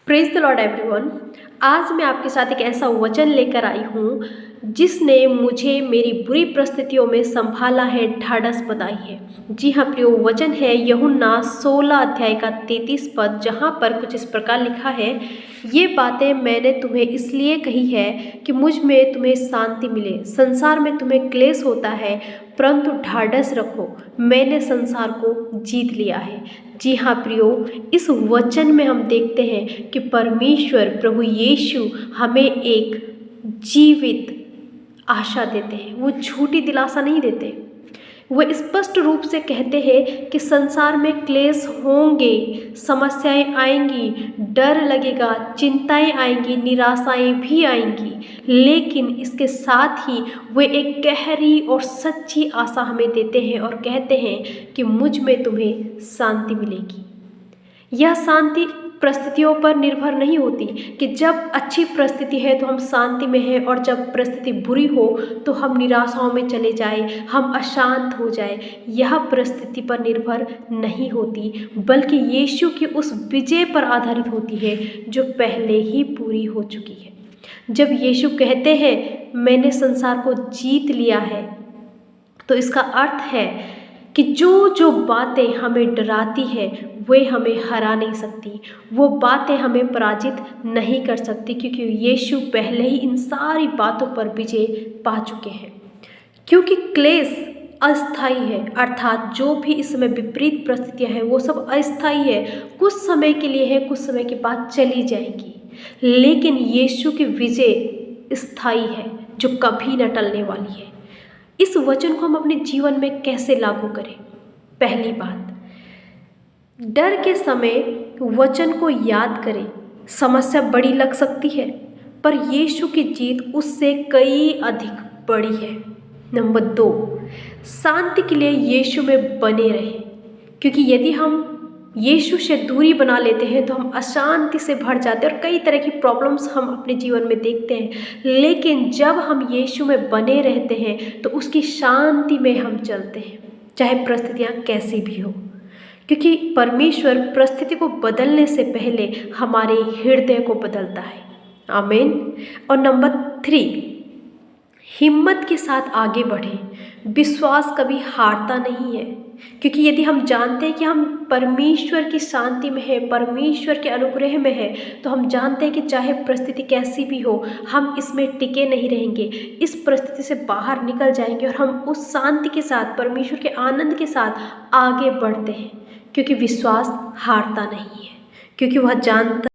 Praise the Lord everyone. आज मैं आपके साथ एक ऐसा वचन लेकर आई हूँ जिसने मुझे मेरी बुरी परिस्थितियों में संभाला है, ढाढ़स बंधाई है। जी हाँ प्रियो, वचन है यूहन्ना 16 अध्याय का 33 पद, जहाँ पर कुछ इस प्रकार लिखा है, ये बातें मैंने तुम्हें इसलिए कही है कि मुझ में तुम्हें शांति मिले। संसार में तुम्हें क्लेश होता है, परंतु ढाढ़स रखो, मैंने संसार को जीत लिया है। जी हाँ प्रियो, इस वचन में हम देखते हैं कि परमेश्वर प्रभु यीशु हमें एक जीवित आशा देते हैं। वो झूठी दिलासा नहीं देते। वो स्पष्ट रूप से कहते हैं कि संसार में क्लेश होंगे, समस्याएं आएंगी, डर लगेगा, चिंताएं आएंगी, निराशाएं भी आएंगी, लेकिन इसके साथ ही वे एक गहरी और सच्ची आशा हमें देते हैं और कहते हैं कि मुझ में तुम्हें शांति मिलेगी। यह शांति परिस्थितियों पर निर्भर नहीं होती कि जब अच्छी परिस्थिति है तो हम शांति में हैं और जब परिस्थिति बुरी हो तो हम निराशाओं में चले जाए, हम अशांत हो जाए। यह परिस्थिति पर निर्भर नहीं होती, बल्कि यीशु की उस विजय पर आधारित होती है जो पहले ही पूरी हो चुकी है। जब यीशु कहते हैं मैंने संसार को जीत लिया है, तो इसका अर्थ है कि जो बातें हमें डराती है वे हमें हरा नहीं सकती, वो बातें हमें पराजित नहीं कर सकती, क्योंकि यीशु पहले ही इन सारी बातों पर विजय पा चुके हैं। क्योंकि क्लेश अस्थाई है, अर्थात जो भी इस समय विपरीत परिस्थितियां हैं वो सब अस्थाई है, कुछ समय के लिए है, कुछ समय के बाद चली जाएगी। लेकिन यीशु की विजय स्थायी है जो कभी न टलने वाली है। इस वचन को हम अपने जीवन में कैसे लागू करें? पहली बात, डर के समय वचन को याद करें। समस्या बड़ी लग सकती है, पर यीशु की जीत उससे कई अधिक बड़ी है। नंबर 2, शांति के लिए यीशु में बने रहें, क्योंकि यदि हम यीशु से दूरी बना लेते हैं तो हम अशांति से भर जाते हैं और कई तरह की प्रॉब्लम्स हम अपने जीवन में देखते हैं। लेकिन जब हम यीशु में बने रहते हैं तो उसकी शांति में हम चलते हैं, चाहे परिस्थितियाँ कैसी भी हो, क्योंकि परमेश्वर परिस्थिति को बदलने से पहले हमारे हृदय को बदलता है। आमीन। और नंबर 3, हिम्मत के साथ आगे बढ़ें। विश्वास कभी हारता नहीं है, क्योंकि यदि हम जानते हैं कि हम परमेश्वर की शांति में है, परमेश्वर के अनुग्रह में है, तो हम जानते हैं कि चाहे परिस्थिति कैसी भी हो, हम इसमें टिके नहीं रहेंगे, इस परिस्थिति से बाहर निकल जाएंगे और हम उस शांति के साथ, परमेश्वर के आनंद के साथ आगे बढ़ते हैं, क्योंकि विश्वास हारता नहीं है, क्योंकि वह जानता